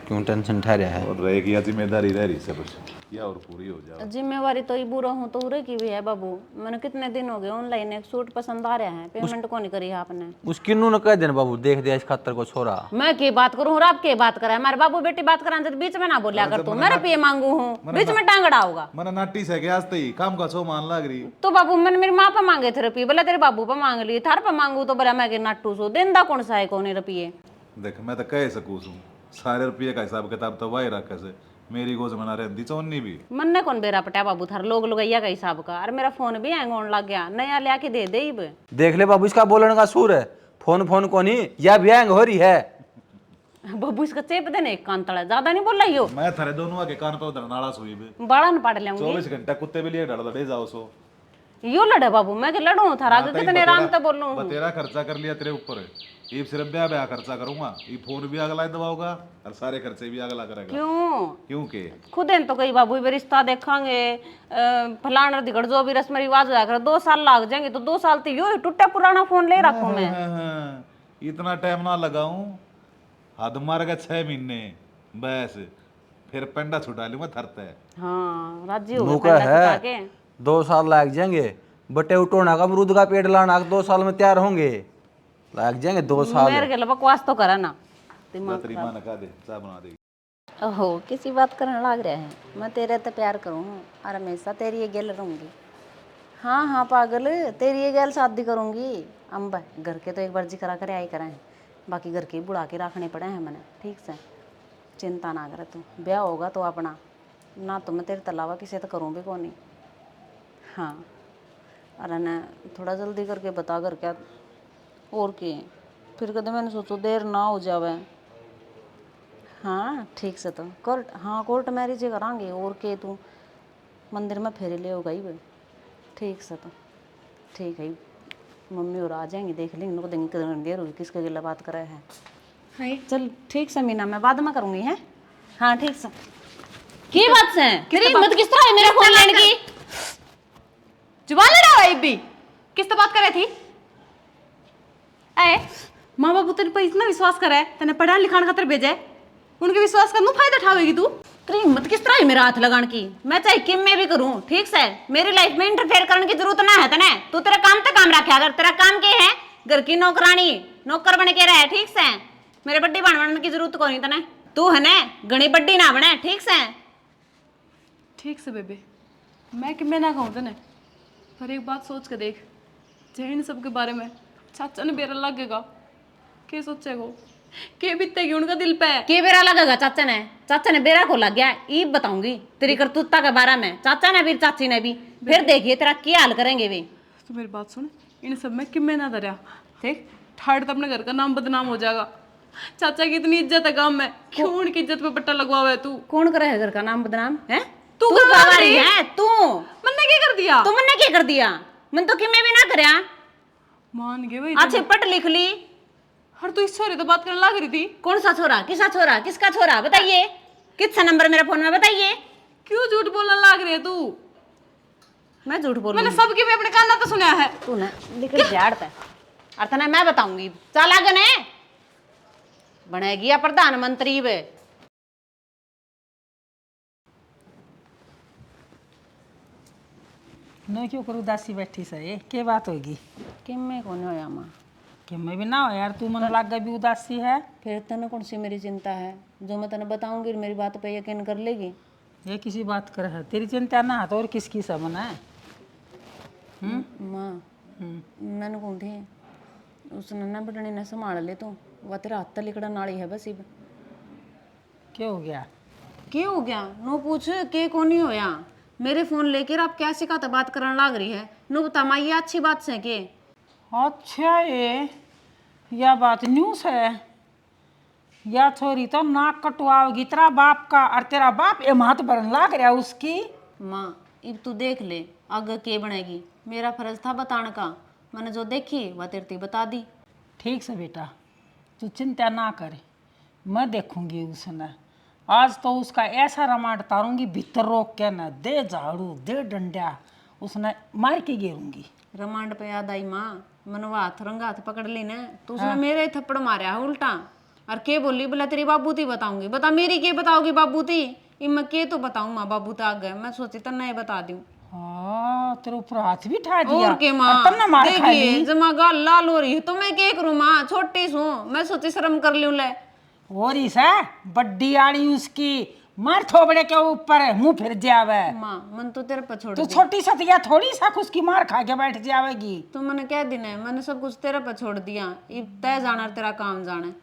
क्यों टेंशन ठहरा है। और रहेगी जिम्मेदारी रह रही सब या और पूरी हो जाए। जिम्मेवारी तो ही बुरा हूँ तो उरे की भी है बाबू। मैंने कितने दिन हो गए ऑनलाइन एक सूट पसंद आ रहा है, पेमेंट को नहीं करी है आपने। उसकी नू न कह देना बाबू, देख दिया इस खातर को छोरा। मैं की बात करूँ और आप के बात करा? हमारे बाबू बेटी बात करा तो बीच में ना बोलिया कर तू। मैं रुपये मांगू हूँ, बीच में टांगड़ा होगा। मैंने नाटी से क्या ही काम का छो मान लग रही। तो बाबू मैंने मेरी माँ पे मांगे थे रुपये, बोला तेरे बाबू पे मांग लिए, थार पे मांगू तो बोला मैं के नाटू सो देंदा कौन सा है कौन रुपये। देख मैं तो कह सकूँ सारे रुपये का हिसाब किताब तो वही रखे से, मेरी गोज मना रहती चौनी भी। मन ने कौन बेरा पटा बाबू थार लोग लुगैया का हिसाब का। और मेरा फोन भी हैंग होने लग गया, नया ले आके दे दे ही बे। देख ले बाबू, इसका बोलने का सूर है, फोन फोन को नहीं, या भी हैंग हो रही है। बाबू इसका चेप देने एक कान तड़ा, ज्यादा नहीं बोल रही हो। मैं थारे दोनों आके कान पे उधर नाला सुई भी बड़ा न पढ़ लेंगे। 24 घंटा कुत्ते भी लिए डर डे जाओ सो। यो लड़े बाबू, मैं के लड़ू थारा आगे कितने आराम से बोल लूं। तेरा खर्चा कर लिया तेरे ऊपर, ये सिर्फ ब्याह ब्याह खर्चा करूंगा, ये फोन भी अगला दबाओगा और सारे खर्चे भी अगला करेगा। क्यों? क्योंकि खुद इन तो कई बाबू भी रिश्ता देखांगे, फलाना दिगड़ जो भी रस्म रिवाज होया कर, 2 साल लग जाएंगे तो 2 साल तो यो टूटा पुराना फोन ले रखूं मैं। इतना टाइम ना लगाऊं, हद मार के 6 महीने बस, फिर पेंडा छुटा लूंगा थरते। हाँ राजी हो मुका है 2 साल लग जाएंगे, बटे उठोना का अमरूद का पेड़ लाना 2 साल में तैयार होंगे, लग जाएंगे 2 साल। मेरे के बकवास तो करा ना। तेरी मां ने कहा दे चाय बना देगी। ओहो किसी बात करने लग रहा है। मैं तेरे तो प्यार करूँ और हमेशा तेरी ये गल रहूंगी। हाँ हाँ पागल, तेरी ये गल शादी करूंगी। अम्बा घर के तो एक बार जी करा करे आई कराए, बाकी घर के बुढ़ा के रखने पड़े हैं मैंने। ठीक से चिंता ना करे तू, ब्याह होगा तो अपना, ना तो मैं तेरे तलावा किसी तो करूँ भी कौन नहीं। हाँ अरे न थोड़ा जल्दी करके बता कर क्या और के, फिर कदम मैंने सोचो देर ना हो जावे। हाँ ठीक से तो कोर्ट, हाँ कोर्ट मैरिज करांगे और के, तू मंदिर में फेरे ले होगा ही भाई। ठीक से तो ठीक है, मम्मी और आ जाएंगे देख लेंगे, उनको देंगे कितनी देर होगी, किसके गिला बात करे है। हाँ चल ठीक से मीना, मैं बाद में करूँगी है। हाँ ठीक से। की बात से तेरी हिम्मत किस तरह है मेरा फोन लेने की? जुबान लड़ा हुआ भी किस तो बात कर रही थी? अरे माँ बाबू तेरे पर इतना विश्वास करे, तेने पढ़ा लिखाने खातर भेजा है, उनके विश्वास का फायदा उठावेगी तू? तेरी हिम्मत किस तरह है मेरा हाथ लगाने की? मैं चाहे किम में भी करूं, ठीक से मेरी लाइफ में इंटरफेयर करने की जरूरत ना है तने। तू तेरा काम तो काम रखे, अगर तेरा काम क्या है घर की नौकरानी नौकर बन के रहे। ठीक से मेरे बड्डी बनने की जरूरत को नहीं तने, तू है ना घनी बड्डी ना बने। ठीक से ठीक से बेबे, मैं कि मैं ना कहूँ तने, पर एक बात सोच के देख, जैन सबके बारे में चाचा ने बेरा लगेगा, के सोचेगा, के बीतेगी उनका दिल पे? के बेरा लगेगा चाचा ने बेरा को लग गया। ई बताऊंगी तेरी करतूता के बारे में, चाचा ने भी चाची ने भी। फिर देखिए तेरा क्या हाल करेंगे वे। तो मेरी बात सुन, इन सब में किम्मे ना दरिया देख, ठाड़ तो अपने घर का नाम बदनाम हो जाएगा। चाचा की इतनी इज्जत है गांव में, क्यों उनकी इज्जत पे पट्टा लगवा है तू? कौन करे है घर का नाम बदनाम है? तू करवा रही है तू। मैंने क्या कर दिया? तुमने क्या कर दिया? मैं तो किमे भी ना करया। मान गए भाई, अच्छे पढ़ लिख ली, और तू इस छोरे तो बात करने लग रही थी। कौन सा छोरा, किसका छोरा, किसका छोरा बताइए, किसका नंबर मेरे फोन में बताइए। क्यों झूठ बोलने लग रही है तू? मैं झूठ बोल मैंने सबके भी अपने कान तो सुना है। तू ना निकल झाड़ता अर्थ ना मैं बताऊंगी। चल आगे ने बनेगी या प्रधानमंत्री वे। मैं क्यों करूँ उदासी बैठी से के बात होगी कि मैं कौन होया माँ? कि मैं भी ना हो यार, तू मन लाग भी उदासी है। फिर तने कौन सी मेरी चिंता है? जो मैं तने बताऊंगी मेरी बात पे यकीन कर लेगी। ये किसी बात कर है, तेरी चिंता ना है तो और किसकी समन है? माँ मैंने कौन थी उसने ना बटनी ने संभाल ले तू, वह तेरा हाथ लिकड़ा नाली है बस। इब क्या हो गया? क्या हो गया नो पूछ के कौन ही होया? मेरे फोन लेकर आप क्या सिखाता बात करने लग रही है? नो बता माँ ये अच्छी बात से के? अच्छा ये या बात न्यूज़ है या छोरी तो नाक कटवाओगी तेरा बाप का, और तेरा बाप ये मात भरन लाग रहा उसकी। माँ इब तू देख ले आगे के बनेगी। मेरा फर्ज था बताने का, मैंने जो देखी वह तेरे बता दी। ठीक से बेटा तू चिंता ना करे, मैं देखूंगी उसने। आज तो उसका ऐसा रमाड तारूंगी भीतर रोक के ना, दे झाड़ू दे डंडा, उसने मार के गिरूंगी। रमांड पे याद आई माँ, मनवा हाथ रंगा हाथ पकड़ ली ने तो उसने मेरे थप्पड़ मारा है उल्टा। और के बोली बोला तेरी बाबू ती बताऊंगी। बता मेरी के बताओगी बाबू ती? मैं के तो बताऊं माँ बाबू तो आ गए। मैं सोची तो नहीं बता दूं। हाँ तेरे ऊपर हाथ भी ठा दिया और के माँ और तब ना मार खा ली। देखिए जमा गाल लाल हो रही है तो मैं क्या करूं माँ? छोटी सू मैं सोची शर्म कर लूं ले। और इस है बड्डी आड़ी उसकी मार थोबड़े के ऊपर मुंह फिर जावे। माँ मन तो तेरे पर छोड़ तू दी। छोटी सतिया थोड़ी सा उसकी मार खा के बैठ जावेगी। तो मैंने क्या दिन है, मैंने सब कुछ तेरे पर छोड़ दिया। इब तय जाना तेरा काम जाने।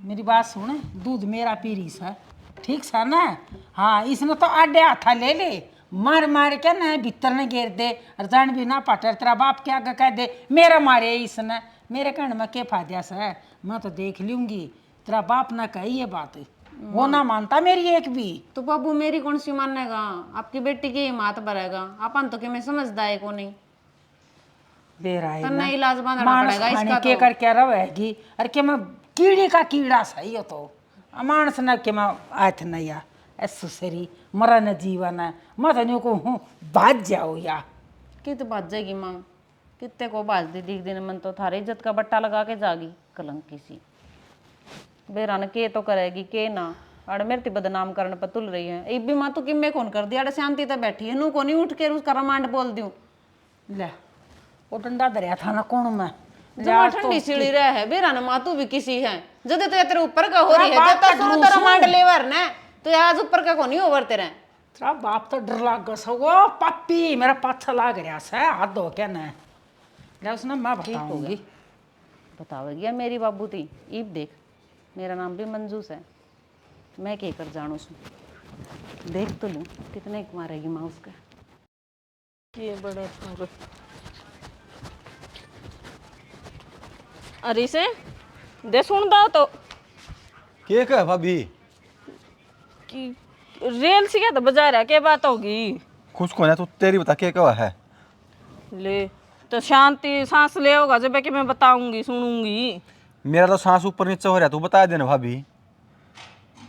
मेरी बात सुन, दूध मेरा पीरी सा ठीक सा ना। हाँ इसने तो आडे हाथा ले ले, मार मार के ना भीतर ने घेर दे और जान भी ना पाटर। तेरा बाप क्या कह दे मेरा मारे इसने, मेरे कहने में के फायदा सा? मैं तो देख लूंगी। तेरा बाप ना कही ये बात, वो ना मानता मेरी एक भी। तो बाबू मेरी कौन सी मानेगा? आपकी बेटी की हिम्मत भरेगा अपन तो कि मैं समझदा है को नहीं। बेराई तन्ना इलाज बांधना मानस पड़ेगा खाने इसका के तो। करके रहेगी। अरे के मैं कीड़ी का कीड़ा सही हो तो मानस न के मैं आथ नया ऐसो सरी मरण जीवन है। मैं तो को हूँ भाज जाओ या कि तो बाज जाएगी माँ, कितने को बाज दी दिख दिन। मन तो थारे इज्जत का बट्टा लगा के जागी कलंकी सी। बेरान के तो करेगी के ना, अड़ मेरे बदनाम करने पर तुल रही है। एक भी माँ तो किम्मे कौन कर दिया? अड़ शांति तो बैठी है, नू को नहीं उठ के उसका रमांड बोल दूं। ले वो डंडा दरिया था ना कौन में जमा ठंडी सीढ़ी रह है बेरान माँ तू भी किसी है जदे तो तेरे ऊपर का हो रही है। जब तक शुरू तो रमांड लेवर ने तो आज ऊपर का को नहीं ओवर तेरे। तेरा बाप तो डर लाग गया वो पप्पी मेरा पाछा लाग रहा है हाथ धो के ना। ले उसने मैं बताऊंगी। बतावेगी या मेरी बाबू थी? ईब देख मेरा नाम भी मंजूस है, मैं क्या कर जानू उसमें। देख तो लूँ कितने मारेगी माँ उसका। ये बड़े होंगे। अरे से दे सुन दो तो के है भाभी? कि रेल से क्या तो बजा रहा क्या बात होगी? कुछ को ना तो तेरी बता के क्या है? ले तो शांति सांस ले होगा जब कि मैं बताऊंगी सुनूंगी। मेरा तो सांस ऊपर नीचे हो रहा तू बता देना भाभी।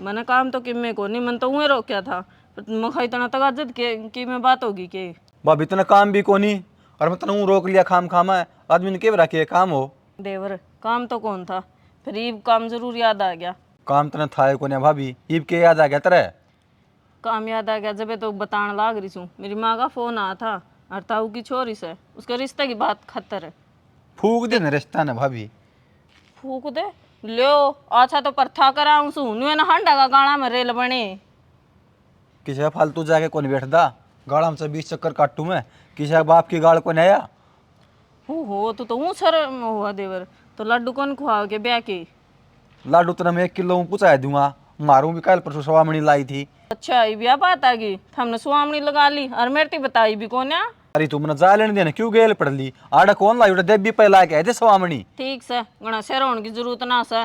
मैंने काम तो किम्मे को नहीं, मन तो उहे रोक्या था मखा इतना तगाजत के कि मैं बात होगी के भाभी इतना काम भी को नहीं और मैं तनु रोक लिया खाम खामा है आदमी ने के बरा के काम हो। देवर काम तो कौन था, फिर ये काम जरूर याद आ गया। काम तना था को नहीं भाभी, ईब के याद आ गया तेरे? काम याद आ गया जब तो बताने लाग रही हूँ। मेरी माँ का फोन आया था और ताऊ की छोरी से उसके रिश्ते की बात खतर है। फूक दे न रिश्ता ना भाभी। फूक दे लो अच्छा तो परथा कराऊं सू ना हंडा का गाना में रेल बने। किसी फालतू जाके कौन बैठदा गाड़ा में से 20 चक्कर काटू मैं किसी बाप की गाड़ को नहीं आया। हो तो ऊँ सर हुआ देवर तो लड्डू कौन खुआ के ब्याह के? लाडू तना मैं 1 किलो पूछा दूंगा मारूं भी कल परसों सवामणी लाई थी। अच्छा ये ब्याह बात आ गई हमने सुहामणी लगा ली और मेरी बताई भी कौन है? अरे तू मैंने जा लेने देना क्यों गेल पड़ ली आड़ा कौन लाई उड़ा देवी पे ला के आए थे सवामणी। ठीक से गणा शेर होने की जरूरत ना से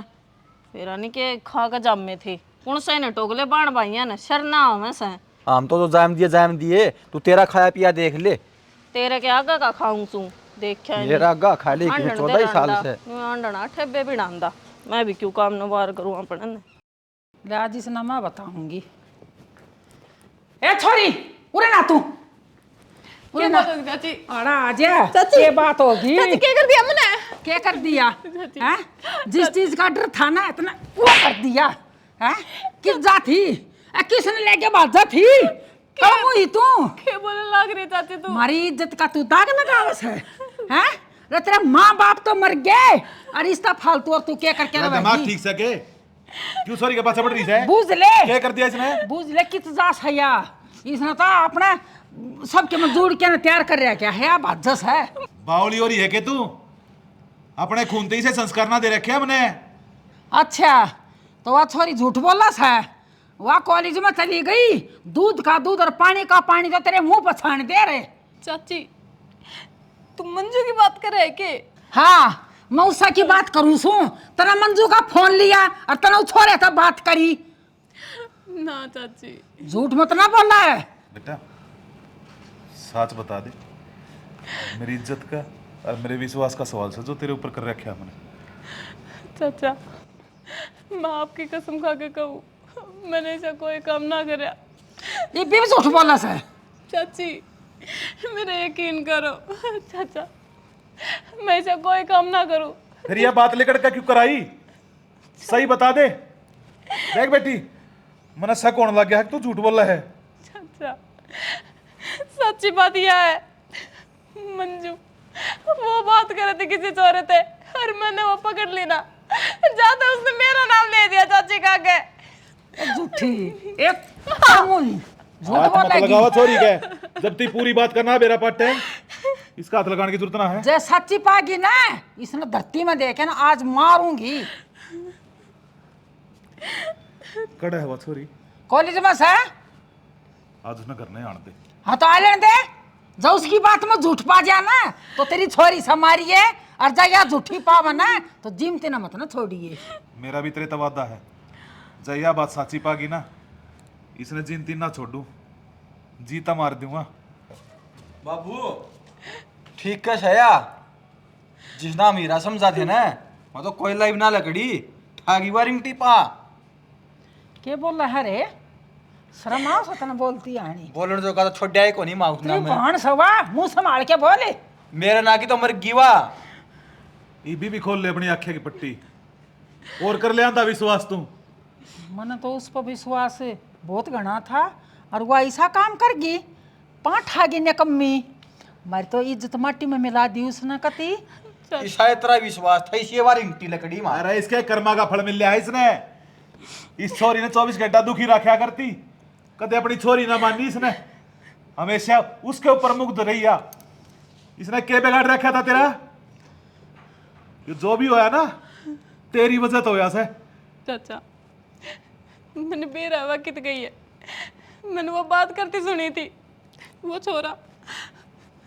फिर नहीं के खा के जामे थे कौन से ने टोकले बाण भाइया ने शर ना हो से। हम तो जाम दिए तू तेरा खाया पिया देख ले। तेरे के आगा का खाऊं सू देखा मेरा आगा खा ले 14 साल से ठेबे भी डांदा मैं भी क्यों काम न बार करूँ अपने। ले आज इस ना मैं बताऊंगी। ए छोरी उरे ना तू उरे ना चाची अड़ा आजा ये बात होगी। चाची क्या कर दिया मैंने? क्या कर दिया हैं? जिस चीज का डर था ना इतना वो कर दिया हैं? किस जा थी किसने लेके भाजा थी कब हुई तू? क्या बोलने लग रही चाची तू? हमारी इज्जत का तू दाग लगावस है हैं? रे तेरा माँ बाप तो मर गए और इसका फालतू और तू क्या करके तेरा दिमाग ठीक से के क्यों सॉरी के पास पड़ रही है? बूझ ले क्या कर दिया इसने? बूझ ले कित जास है या इसने तो अपना सबके में जोड़ के ना तैयार कर रहा क्या है भाजस है। बावली हो रही है कि तू अपने खूनते से संस्कार ना दे रखे हमने। अच्छा तो वह छोरी झूठ बोलस है। वह कॉलेज में चली गई दूध का दूध और पानी का पानी तो तेरे मुंह पर छान दे रहे। चाची तुम मंजू की बात कर रहे के? हाँ मैं उससे की बात करूँ सू तना मंजू का फोन लिया और तना छोरे था बात करी। ना चाची झूठ मत ना बोला है। बेटा सच बता दे मेरी इज्जत का और मेरे विश्वास का सवाल से जो तेरे ऊपर कर रखा है हमने। चाचा मैं आपकी कसम खा के कहूँ मैंने ऐसा कोई काम ना करा। ये भी झूठ बोला है। चाची मेरा यकीन करो चाचा मैं ऐसा कोई काम ना करूँ। फिर यह बात लेकर क्या क्यों कराई? सही बता दे। देख बेटी मैंने शक होने लग गया है कि तू झूठ बोल रहा है। चाचा सच्ची बात यह है मंजू वो बात कर रहे थे किसी चोरे थे और मैंने वो पकड़ ली ना जाते उसने मेरा नाम ले दिया चाची का के। झूठी एक झूठ हाथ मत बोलेगी। लगावा छोरी के जब तू पूरी बात करना मेरा पार्ट है इसका हाथ लगाने की जरूरत ना है। जय सच्ची पागी ना इसने धरती में देखे ना आज मारूंगी। कड़ा है वो छोरी कॉलेज में से आज उसने घर नहीं आने दे। हाँ तो आ लेने दे जब उसकी बात में झूठ पा जाना तो तेरी छोरी समारी है और जब यह झूठी पावा ना तो जिमते ना मत ना छोड़िए। मेरा भी तेरे तवादा है जब यह बात साची पागी ना इसने जिनती ना छोड़ू जीता मार दूंगा। बाबू ठीक है छया जिसना मीरा समझा थे ना मैं तो कोई लाइव ना लकड़ी ठागी वारिंग टिपा के बोल रहा है रे शर्म आओ सतना बोलती आनी बोलने जो का तो छोड़ जाए को नहीं माउथ ना तेरी मैं बहन सवा मुंह संभाल के बोले। मेरे ना की तो मर गीवा ईबी भी खोल ले अपनी आंखें की पट्टी और कर ले आंदा विश्वास तू। मन तो उस पर विश्वास बहुत घना था और वो ऐसा काम कर गी पाँठ आगे निकम्मी मारी तो इज्जत माटी में मिला दी उसने कती। शायद तेरा विश्वास था इसी वारिंग टी लकड़ी मार अरे इसके कर्मा का फल मिल लिया है इसने। इस छोरी ने 24 घंटा दुखी रखा करती कदे अपनी छोरी ना मानी इसने हमेशा उसके ऊपर मुग्ध रहिया। इसने क्या बिगाड़ रखा था तेरा? ये जो भी होया ना तेरी वजह तो होया से। चाचा मैंने बेरहवा कित गई है मैंने वो बात करती सुनी थी वो छोरा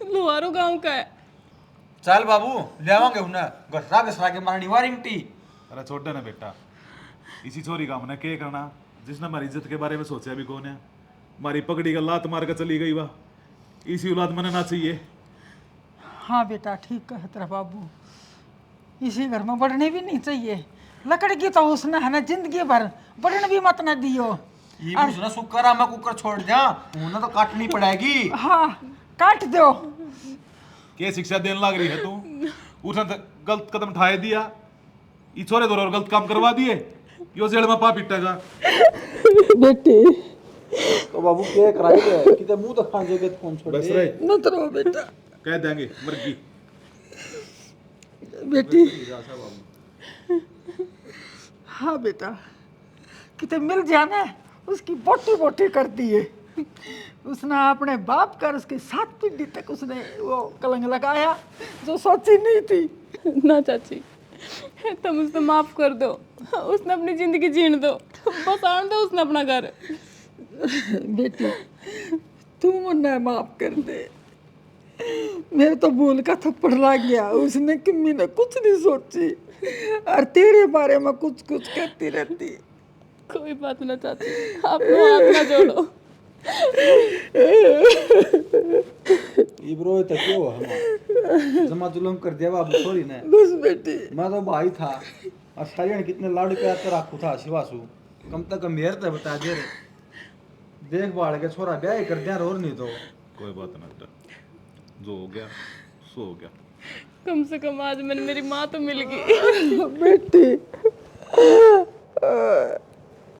लुहारो गांव का है। चल बाबू ले आवांगे उन्हें घसरा घसरा के मारनी वारिंग टी। अरे छोड़ दे ना बेटा इसी छोरी का हमने क्या करना जिसने हमारी इज्जत के बारे में सोचा भी कौन है। हमारी पगड़ी का लात मार कर चली गई वाह इसी औलाद मने ना चाहिए। हाँ बेटा ठीक है तेरा बाबू इसी घर में बढ़ने भी नहीं चाहिए। लकड़ की तो उसने है ना जिंदगी भर बढ़ने भी मत न दियो। ये भी उसने शुक्र मैं कुकर छोड़ दिया उन्हें तो काटनी पड़ेगी। हाँ काट दो। क्या शिक्षा देने लग रही है तू? उसने तो गलत कदम उठाए दिया ये छोरे दो और गलत काम करवा दिए यो जेल में पा पिटेगा। बेटी तो बाबू क्या कराएंगे किते मुंह तो खांजे के फोन छोड़ बस दे। रहे मत रो बेटा कह देंगे मर्गी बेटी। हाँ बेटा किते मिल जाना उसकी बोटी बोटी कर दिए। उसने अपने बाप का उसके 7 पीढ़ी तक उसने वो कलंक लगाया जो सोची नहीं थी। ना चाची तुम उसको माफ कर दो उसने अपनी जिंदगी जीने दो बस आने दो उसने अपना घर। बेटी तू मुन्ना माफ कर दे मेरे तो भूल का थप्पड़ लग गया उसने किम्मी ने कुछ नहीं सोची और तेरे बारे में कुछ कुछ कहती रहती। कोई बात ना चाची आप हाथ ना जोड़ो। ये ब्रो तक क्यों हुआ हमारा जमा जुल्म कर दिया बाबू सॉरी ने बस बेटी मैं तो भाई था और सारिया कितने लाड़ प्यार से राखू था शिवासु कम तक मेहर तो बता दे रे देख बाढ़ के छोरा ब्याह ही कर दिया और नहीं तो कोई बात ना बेटा, जो हो गया सो हो गया। कम से कम आज मैंने मेरी माँ तो मिल गई। बेटी